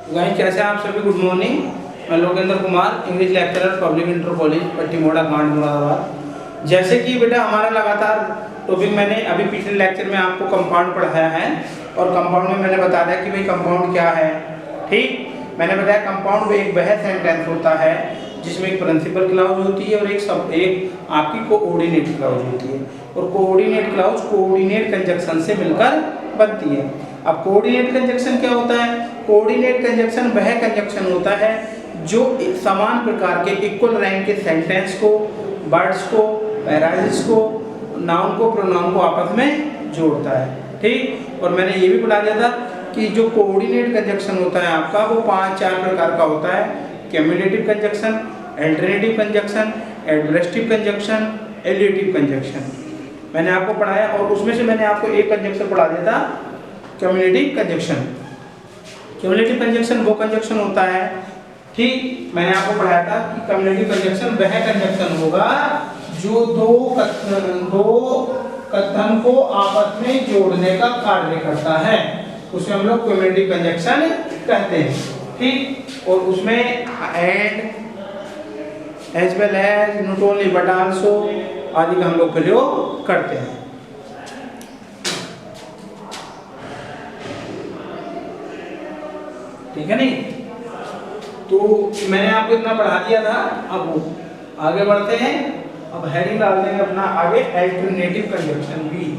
Guys कैसे हैं आप सभी। Good morning. मैं Lokendra Kumar, English lecturer, public inter college Patti Mora कांड मुरादाबाद। जैसे कि बेटा हमारा लगातार टॉपिक मैंने अभी पिछले लेक्चर में आपको कंपाउंड पढ़ाया है और कंपाउंड में मैंने बता दिया कि भाई कंपाउंड क्या है। ठीक, मैंने बताया कंपाउंड में एक वह सेंटेंस होता है जिसमें एक प्रिंसिपल क्लॉज होती है और एक आपकी कोऑर्डिनेट क्लॉज होती है। और कोऑर्डिनेट क्लॉज कोऑर्डिनेट कंजक्शन से मिलकर बनती है। अब कोऑर्डिनेट कंजक्शन क्या होता है? कोऑर्डिनेट कंजक्शन वह कंजक्शन होता है जो समान प्रकार के इक्वल रैंक के सेंटेंस को, वर्ड्स को, पैराग्राफ्स को, नाउन को, प्रोनाउन को आपस में जोड़ता है। ठीक, और मैंने ये भी पढ़ा दिया था कि जो कोऑर्डिनेट कंजक्शन होता है आपका वो 5-4 प्रकार का होता है। Cumulative conjunction, alternative conjunction, adversative conjunction, illative conjunction मैंने आपको पढ़ाया। और उसमें से मैंने आपको एक कंजक्शन पढ़ा दिया था, क्यूमुलेटिव कंजक्शन। क्यूमुलेटिव कंजक्शन वो कंजक्शन होता है, ठीक, मैंने आपको पढ़ाया था कि क्यूमुलेटिव कंजक्शन वह कंजक्शन होगा जो दो कथन को आपस में जोड़ने का कार्य करता है, उसे हम लोग क्यूमुलेटिव कंजक्शन कहते हैं। ठीक, और उसमें and, as well as, not only but also आदि का हम लोग प्रयोग करते हैं। ठीक है नहीं, तो मैंने आपको इतना पढ़ा दिया था। अब आगे बढ़ते हैं। अब हेडिंग डाल देंगे अपना आगे, अल्टरनेटिव कंजक्शन भी।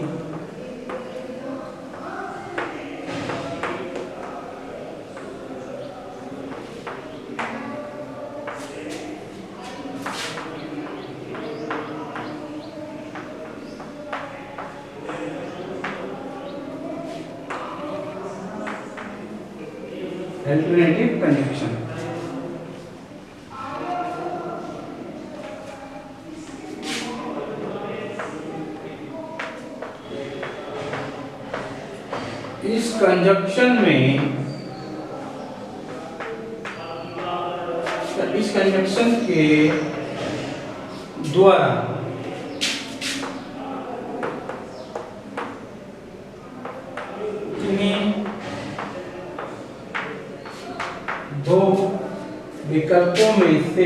अल्टरनेटिव कंजक्शन इस कंजक्शन के द्वारा दो विकल्पों में से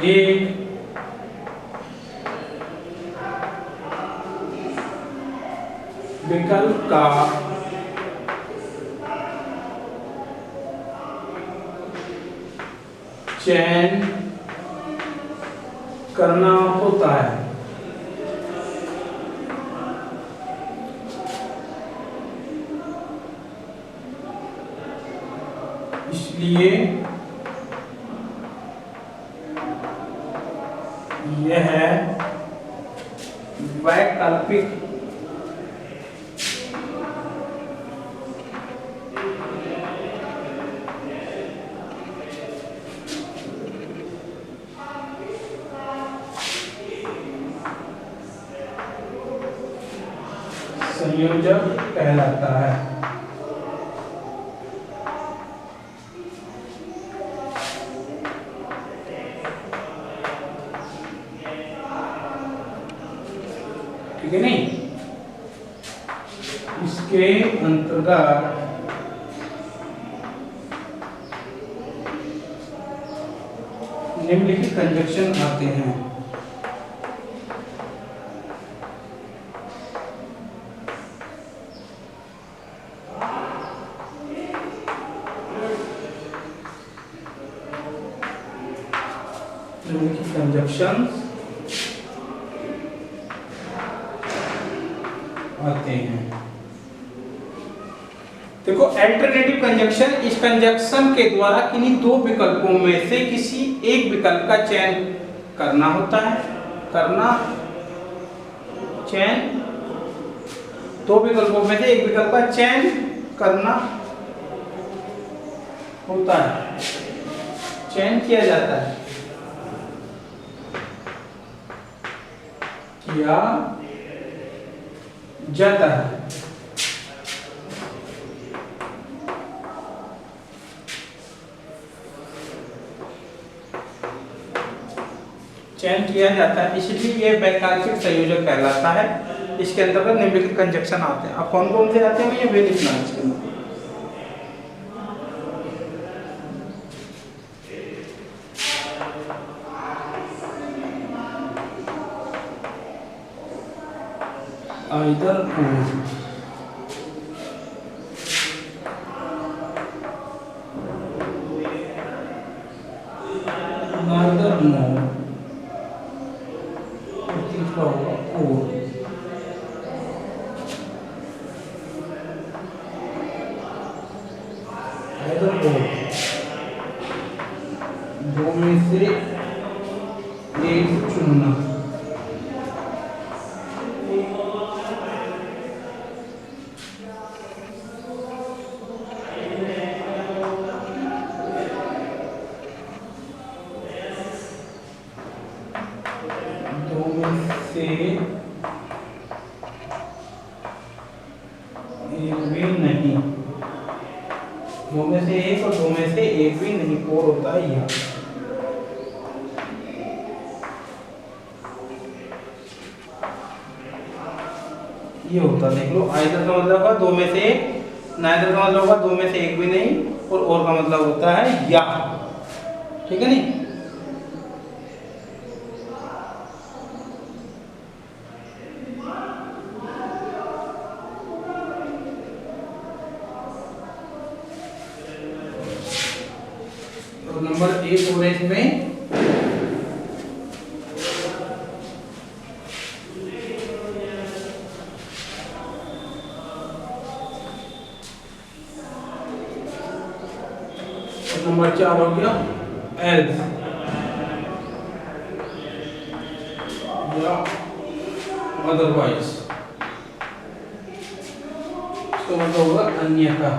एक विकल्प का चयन करना होता है। इसलिए यह वैकल्पिक संयोजक कहलाता है। ठीक है नहीं, इसके अंतर्गत निम्नलिखित कंजक्शन आते हैं। कंजक्शन आते हैं। देखो, अल्टरनेटिव कंजक्शन, इस कंजक्शन के द्वारा किन्हीं दो विकल्पों में से किसी एक विकल्प का चयन करना होता है। दो विकल्पों में से एक विकल्प का चयन करना होता है, चयन किया जाता है, किया जाता है। चयन किया जाता है, इसलिए ये वैकल्पिक संयोजक कहलाता है। इसके अंतर्गत निम्नलिखित कंजक्शन आते हैं। अब कौन कौन से आते हैं ये वे लिखना है इसके अंदर। either neither nor, तीसरा होगा or, either or, दो में से एक चुनना। दो में से एक और दो में से एक भी नहीं, और होता है यह। ये होता देख लो, आइदर का मतलब होगा दो में से एक, नाइदर का मतलब होगा दो में से एक भी नहीं, और का मतलब होता है या। ठीक है नहीं? तो नंबर 1 और इसमें नंबर 4 हो गया एल्स या अदरवाइज, इसका मतलब होगा अन्यथा।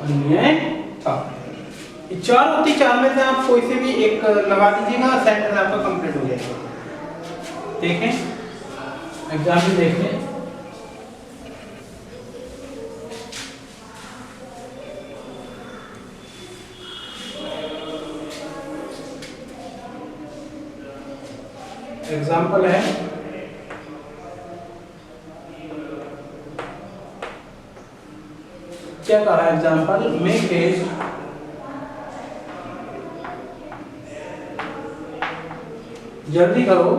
अन्यथा ये चार होती, चार में से आप कोई से भी एक लगा दीजिएगा, सेंटेंस आपका कंप्लीट हो जाएगा। देखें एग्जाम्पल देखें। एग्जाम्पल है क्या कहा है एग्जाम्पल, मेक हेस्ट जल्दी करो,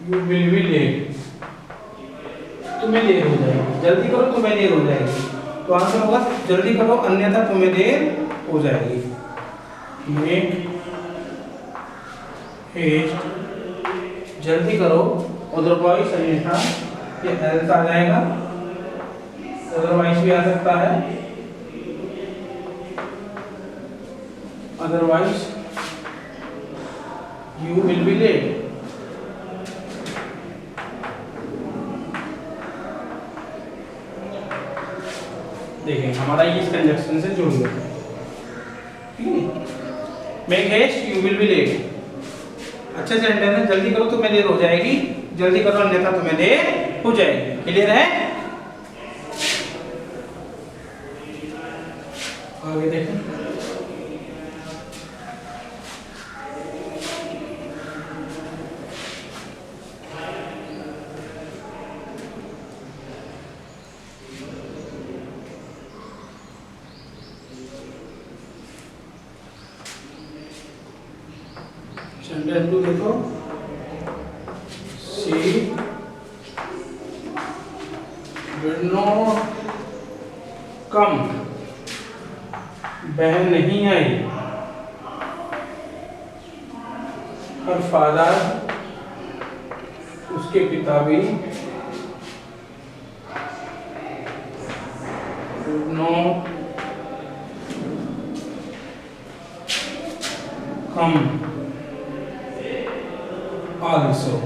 यू विल बी लेट, तुम्हें देर हो जाएगी। जल्दी करो तुम्हें देर हो जाएगी, तो आंसर होगा जल्दी करो अन्यथा तुम्हें देर हो जाएगी। मेक हेस्ट जल्दी करो, अदरवाइज अन्यथा, ये एल्स आ जाएगा, अदरवाइज भी आ सकता है, otherwise you will be late. देखें हमारा ये इस कंजक्शन से जुड़ गया। ठीक है, make haste you will be late, अच्छे सेंटेंस है, जल्दी करो तुम्हें देर हो जाएगी, जल्दी करो अन्यथा तुम्हें देर हो जाएगी। क्लियर है? आगे देखें। सेंटेंस 2 देखो, सी डिड नॉट कम, वह नहीं आई, हर फादर उसके पिता भी डिड नॉट कम आल्सो,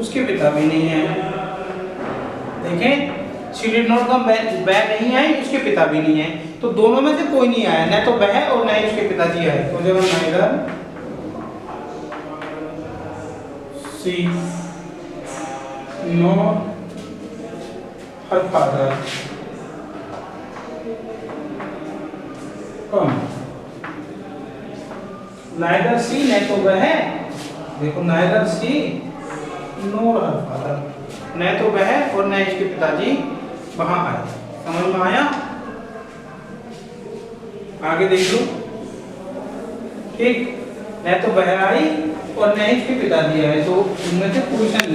उसके पिता भी नहीं है। देखें शी डिड नॉट कम, वह नहीं आई, उसके पिता भी नहीं है, तो दोनों में से कोई नहीं आया, न तो वह और न ही उसके पिताजी आए, तो जब नाइदर सी नो हर फादर, कौन? नाइदर सी, न तो वह, देखो नाइदर सी नोर हर फादर, न तो वह और न इसके पिताजी वहां आए। समझ में आया? आगे देख लो, ठीक, न तो वह आई और न इसके पिताजी आए, तो उनमें से क्वेश्चन